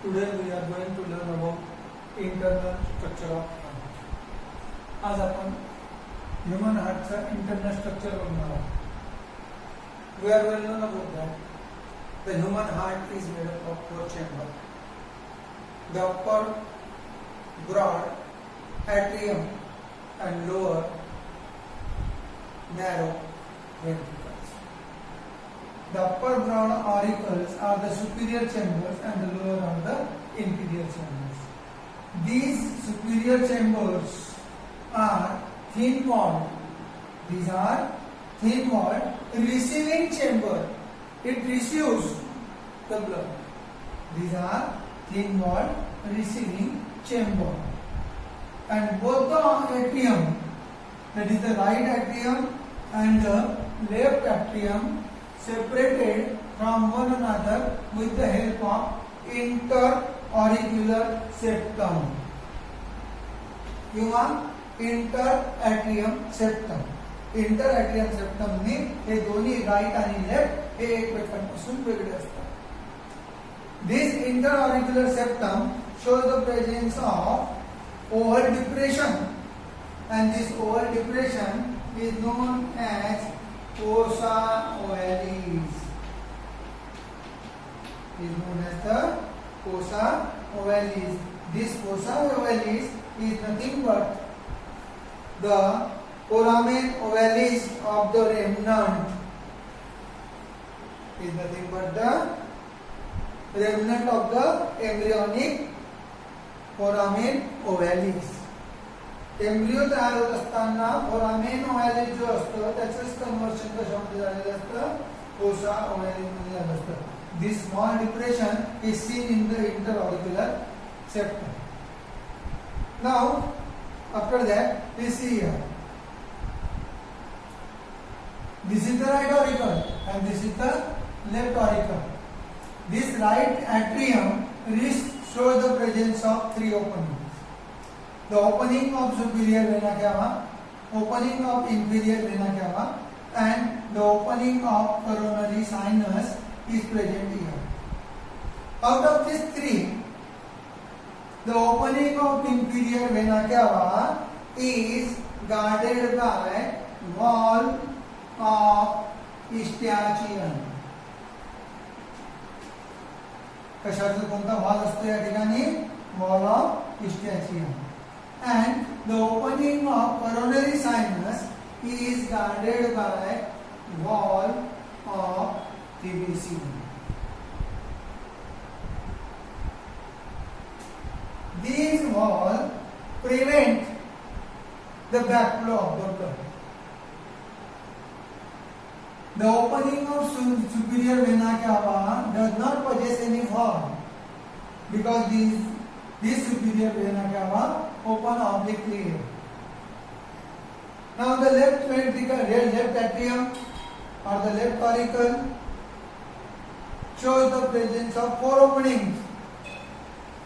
Today we are going to learn about internal structure of heart. आज आपण human हार्टचा internal structure बघणार आहोत. We are well known about that. The human heart is made up of four chambers. The upper, broad, atrium and lower, narrow ventricles. The upper broad auricles are the superior chambers and the lower are the inferior chambers. These superior chambers are thin walled. These are thin walled receiving chamber. It receives the blood. These are thin walled receiving chamber. And both the atrium, that is the right atrium and the left atrium, separated from one another with the help of interauricular septum किंवा interatrium septum. Interatrium septum ने हे दोन्ही right आणि left हे एकमेकांपासून वेगळे असतात. This interauricular septum shows the presence of oval depression, and this oval depression is known as fossa ovalis. Is known as the fossa ovalis. This fossa ovalis is nothing but the foramen ovalis of the remnant. Is nothing but the remnant of the embryonic foramen ovalis. Embryo तयार होत असताना foramen ओव्हॅलिस जो असतो त्याचंच conversion कशामध्ये झालेलं असतं, fossa ओव्हॅलिस मध्ये झालं असतं. This small depression is seen in the interauricular septum. Now after that we see here this is the right auricle and this is the left auricle. This right atrium shows the presence of three openings. The opening of superior vena cava, opening of inferior vena cava, and the opening of coronary sinus is present here. Out of these three, the opening of inferior vena cava is guarded by wall of Eustachian. कशाचं कोणता wall असतो या ठिकाणी? Wall of Eustachian. And the opening of coronary sinus is guarded by wall of Tribesium. These walls prevent the backflow of the blood. The opening of superior vena cava does not possess any form because this superior vena cava open obliquely. Now the left ventricle, left atrium or the left auricle shows the presence of four openings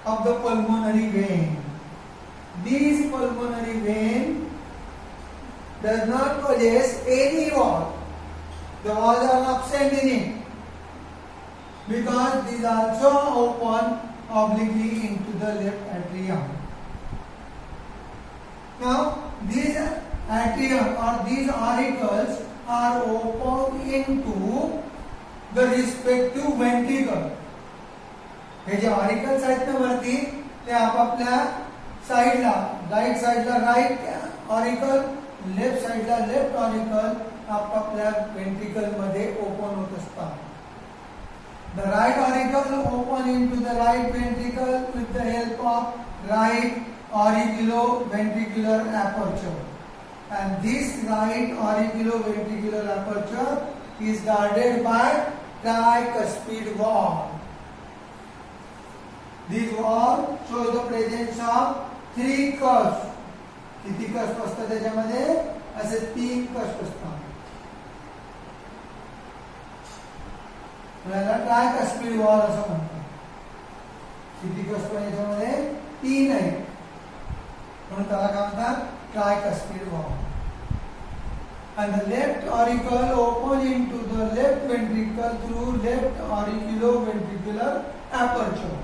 of the pulmonary vein. These pulmonary vein does not possess any wall. The walls are absent in it because these also open obliquely into the left atrium. Now these atrium or these auricles are open into the respective ventricle. हे जे auricles आहेत ना वरती ते आपापल्या साइडला, right साइडला right auricle, left साइडला लेफ्ट ऑरिकल आपापल्या वेंट्रिकल मध्ये ओपन होत असतात. The right auricle open into the right ventricle with the help of right auriculoventricular aperture, and this right auriculoventricular aperture is guarded by tricuspid wall. This wall shows the presence of three cusps. किती cusp असतात त्याच्यामध्ये? असे तीन cusp असतात. याला ट्रायकस्पिड wall असं म्हणतात. किती कस्प याच्यामध्ये? तीन आहेत म्हणून त्याला काय म्हणतात? ट्रायकस्पिड wall. And the left auricle open into the left ventricle through left auriculoventricular aperture.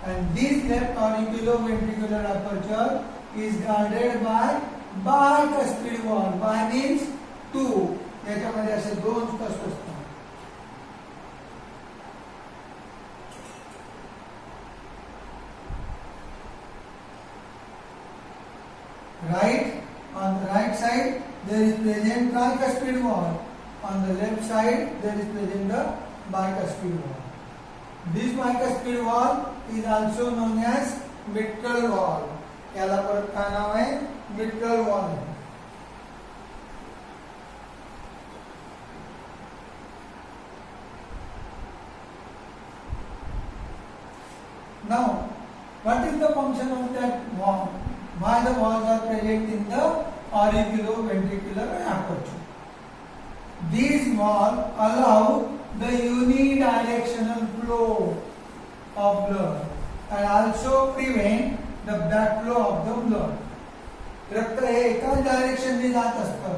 and this left auriculoventricular aperture is guarded by bicuspid wall. Bi means two. याच्यामध्ये असे दोन कस्ट असतात. Right, on the right side there is present tricuspid wall. On the left side there is present the bicuspid wall. This bicuspid wall is also known as mitral wall. याला परत काय नाव आहे? mitral wall. Now, what is the function of that wall? Why the walls are present in the auriculoventricular aperture? These walls allow the unidirectional flow of blood and also prevent the backflow of the blood. रक्त हे एकाच डायरेक्शनने जात असतं,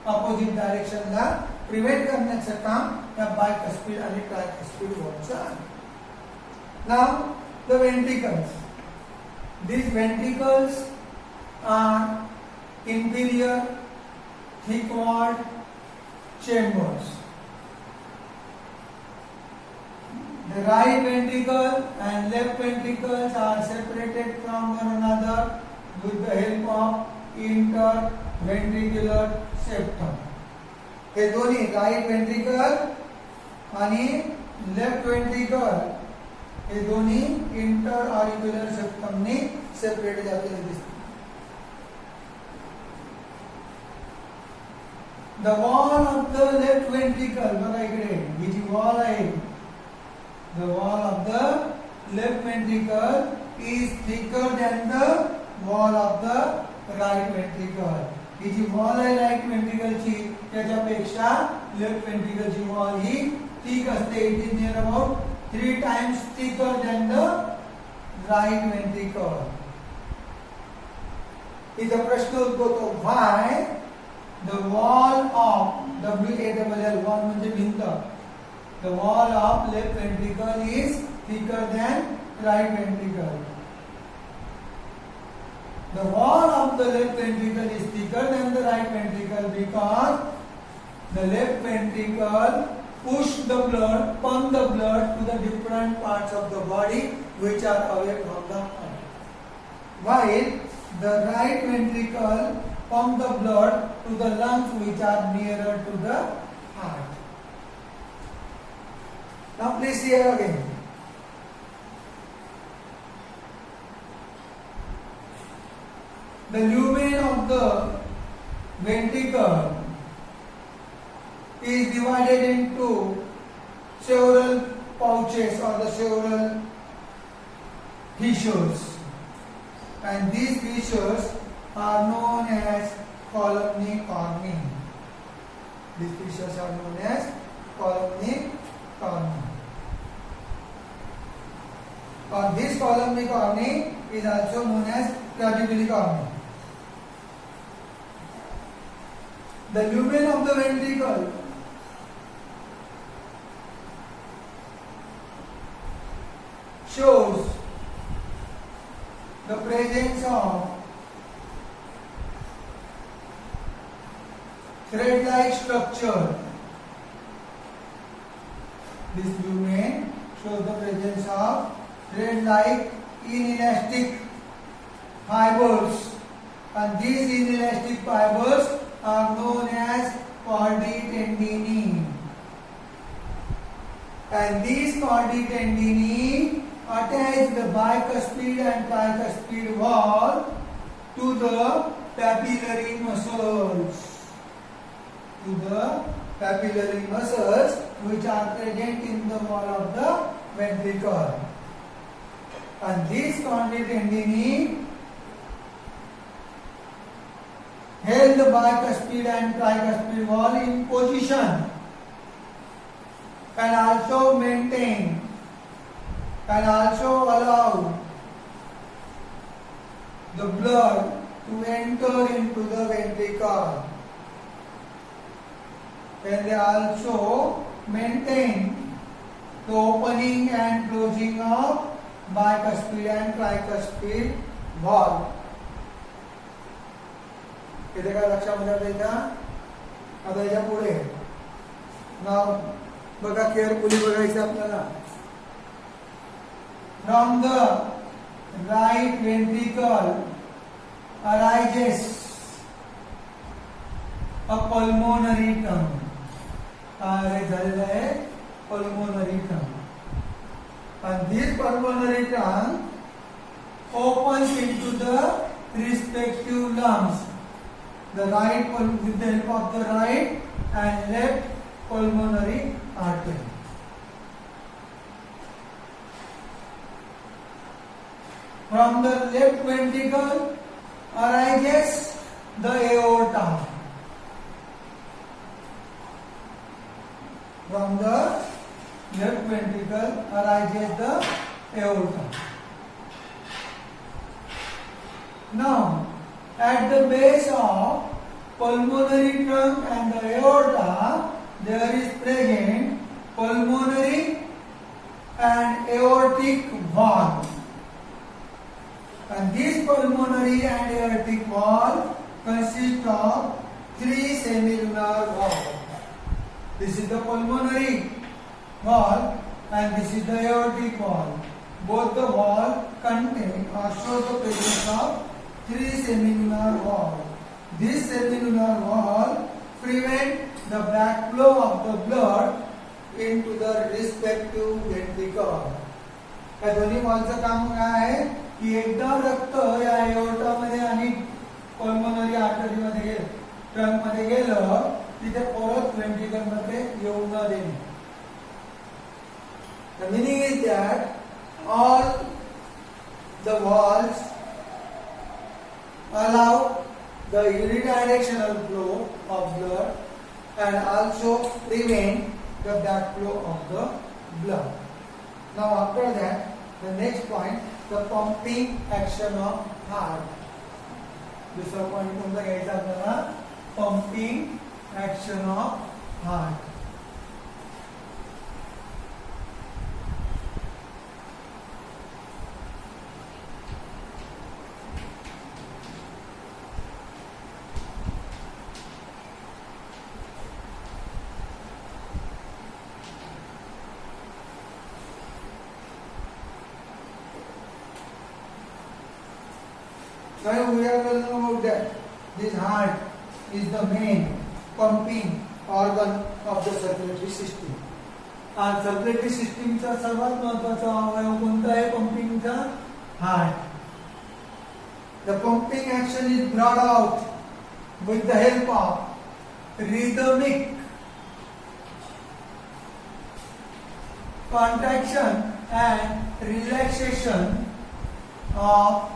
opposite डायरेक्शनला prevent करण्याचं काम या bicuspid आणि ट्रायकस्पिड वॉलचं आहे. Now the ventricles. These ventricles are inferior thick walled chambers. The right ventricle and left ventricles are separated from one another with the help of interventricular septum. हे दोन्ही right ventricle आणि left ventricle हे दोन्ही इंटरऑरिक्युलर सेप्टमने separate झालेले दिसतात. The wall of the left ventricle, बघा इकडे ही जी wall आहे, the wall of the left ventricle is thicker than the wall of the right ventricle. ही जी वॉल आहे राईट ventricleची त्याच्यापेक्षा लेफ्ट ventricleची वॉल ही थिक असते. It is near about 3 times thicker than the right ventricle. इथं प्रश्न उद्भवतो, why the wall of WALL, wall म्हणजे भिंत, the wall of left ventricle is thicker than right ventricle. The wall of the left ventricle is thicker than the right ventricle because the left ventricle push the blood, pump the blood to the different parts of the body which are away from the heart. While the right ventricle pump the blood to the lungs which are nearer to the heart. Now please see here again. The lumen of the ventricle is divided into several pouches or the several fissures, and these fissures are known as columnae corneae. These fissures are known as columnae corneae. Or this columnae corneae is also known as trabecular corneae. The lumen of the ventricle shows the presence of thread-like structure. This lumen shows the presence of thread-like inelastic fibers, and these inelastic fibers are known as chordae tendineae. And these chordae tendineae attach the bicuspid and tricuspid wall to the papillary muscles. To the papillary muscles which are present in the wall of the ventricle. And these chordae tendineae held the bicuspid and tricuspid wall in position and also maintain and also allow the blood to enter into the ventricle, and they also maintain the opening and closing of bicuspid and tricuspid valve. इथे काय लक्षामध्ये आलं इथं? आता याच्या पुढे नाव बघा, carefully बघायचं आपल्याला. From the right ventricle arises a pulmonary tongue. काय झालेलं आहे? pulmonary tongue. And this pulmonary tongue opens into the respective lungs. The right with the help of the right and left pulmonary artery. From the left ventricle arises the aorta. From the left ventricle arises the aorta. Now, at the base of pulmonary trunk and the aorta, there is present pulmonary and aortic valve. And this pulmonary and aortic valve consist of three semilunar valves. This is the pulmonary valve and this is the aortic valve. Both the valves contain or show the presence of three semilunar valves. This semilunar valve prevent the backflow of the blood into the respective ventricle. या दोन्ही वॉलचं काम काय आहे की एकदा रक्त या aorta मध्ये आणि पल्मोनरी आर्टरी मध्ये ट्रंक मध्ये गेलं तिथे परत वेंट्रिकल मध्ये येऊ न देणे. The meaning is that all the valves allow the unidirectional flow of blood and also prevent the backflow of the blood. Now after that, the next point, the pumping action of heart. दूसरा point कोणता घ्यायचा आपल्याला? pumping action of heart. Now we are going to know that this heart is the main pumping organ of the circulatory system. And circulatory system चा सर्वात महत्त्वाचा अवयव कोणता आहे pumping चा? Heart. The pumping action is brought out with the help of rhythmic contraction and relaxation of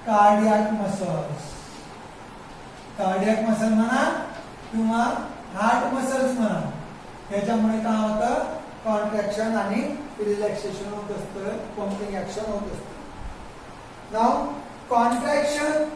cardiac muscles. Cardiac muscle म्हणा किंवा heart muscles म्हणा, याच्यामुळे काय होतं? कॉन्ट्रॅक्शन आणि रिलॅक्सेशन होत असतं, पंपिंग ऍक्शन होत असतं. नाउ कॉन्ट्रॅक्शन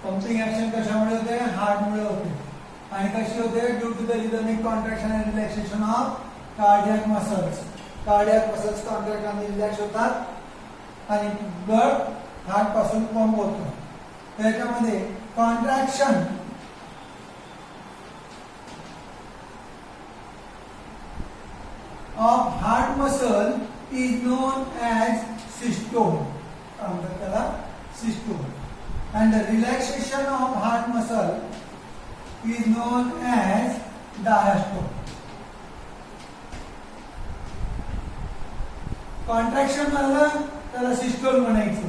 पंपिंग ऍक्शन कशामुळे होते? हार्टमुळे होते. आणि कशी होते? Due to the rhythmic contraction and relaxation of cardiac muscles. Cardiac muscles contract आणि रिलॅक्स होतात आणि ब्लड हार्ट पासून पंप होतो. त्याच्यामध्ये contraction of heart muscle is known as systole. त्याला systole. And the relaxation of heart muscle is known as diastole. Contraction झालं त्याला systole म्हणायचं,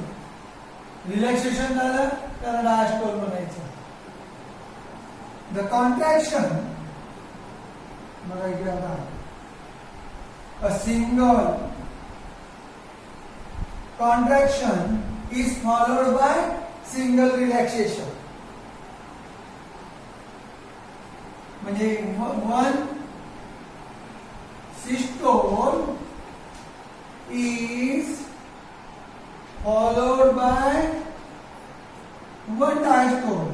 रिलॅक्सेशन झालं त्याला diastole म्हणायचं. The contraction, बघा इकडे आता, a single contraction is followed by single relaxation. म्हणजे one systole is followed by one diastole.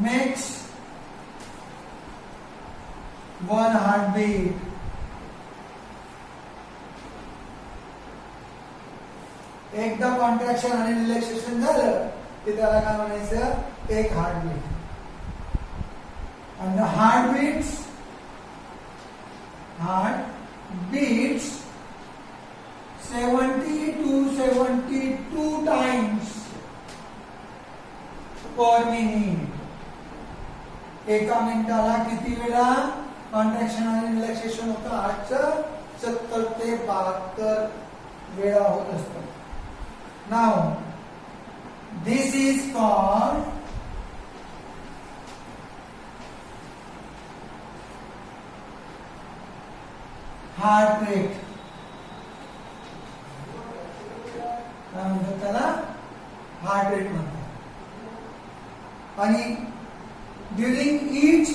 Makes one heartbeat. एकदा कॉन्ट्रॅक्शन आणि रिलॅक्सेशन झालं की त्याला काय म्हणायचं एक heartbeat. and the heart beats 70 to 72 times per minute. एका मिनिटाला किती वेळा कॉन्ट्रॅक्शन आणि रिलॅक्सेशन होतं? 70 ते 72 वेळा होत असतं. Now this is called heart rate. काय म्हणतात त्याला? हार्ट रेट म्हणतात. आणि during each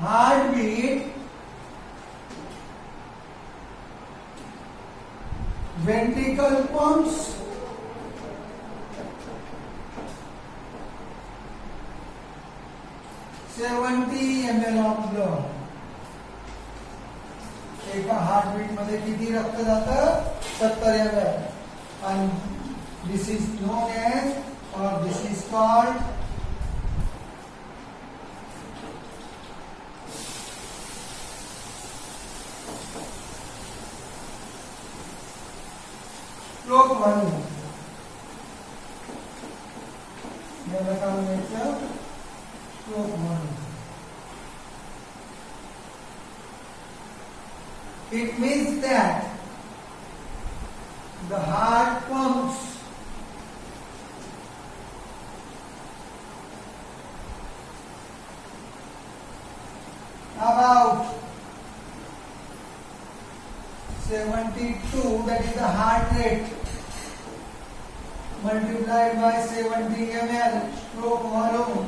heartbeat, ventricle pumps 70 ml of blood. एका हार्टबीट मध्ये किती रक्त जातं? 70 ml. and this is known as, or this is called stroke volume. याला काय म्हणायचं? stroke volume. It means that the heart pumps about 72, that is the heart rate, multiplied by 70 ml stroke volume,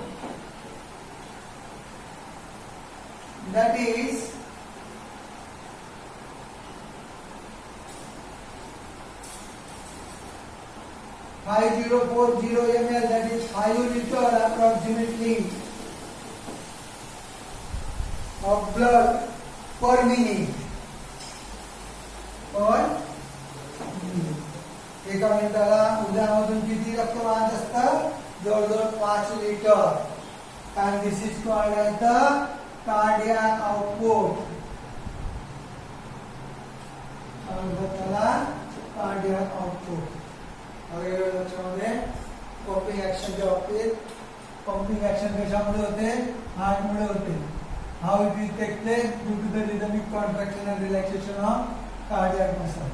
that is 5040 ml, that is 5 liter approximately of blood per minute. एका मिनिटाला उद्यामधून किती रक्त वाहत असतं? जवळजवळ 5 litre. and this is called as the cardiac output. त्याला cardiac output. लक्षामध्ये pumping ऍक्शनच्या बाबतीत, पंपिंग ऍक्शन कशामुळे होते? हार्टमुळे होते. How it will take place? Due to the rhythmic contraction and relaxation of cardiac muscle.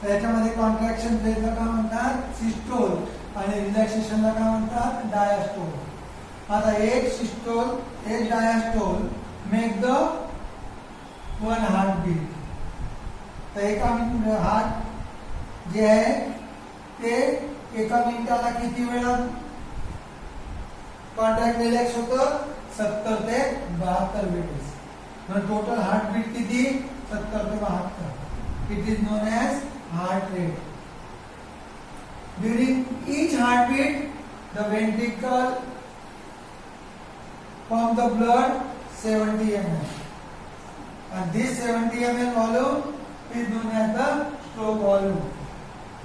त्याच्यामध्ये कॉन्ट्रॅक्शन फेजला काय म्हणतात? सिस्टोल, आणि रिलॅक्सेशनला काय म्हणतात? डायस्टोल. आता एक सिस्टोल, एक diastole make the one heartbeat. तर एका हार्ट जे आहे ते एका मिनिटाला किती वेळा कॉन्ट्रॅक्ट रिलॅक्स होतं? 70 ते 72 वेळेस. म्हणजे टोटल हार्टबीट किती? 70 ते 72. It is known as heart rate. During each heartbeat the ventricle pump the blood 70 ml, and this 70 ml volume is known as the stroke volume.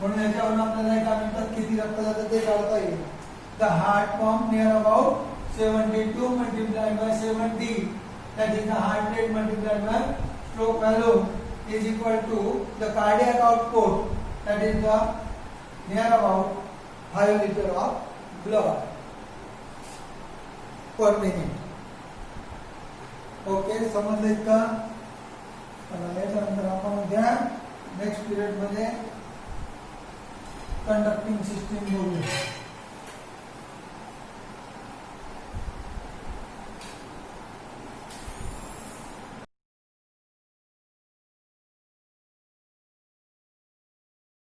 म्हणून याच्यावरून आपल्याला एका मिनिटात किती रक्त जातं ते काढता येईल. The heart pump near about 72 multiplied by 70, that is the heart rate multiplied by stroke volume, is equal to the cardiac output, that is the near about 5 liter of blood per minute. Okay, समजलं का? याच्यानंतर आपण उद्या next period मध्ये conducting system घेऊ.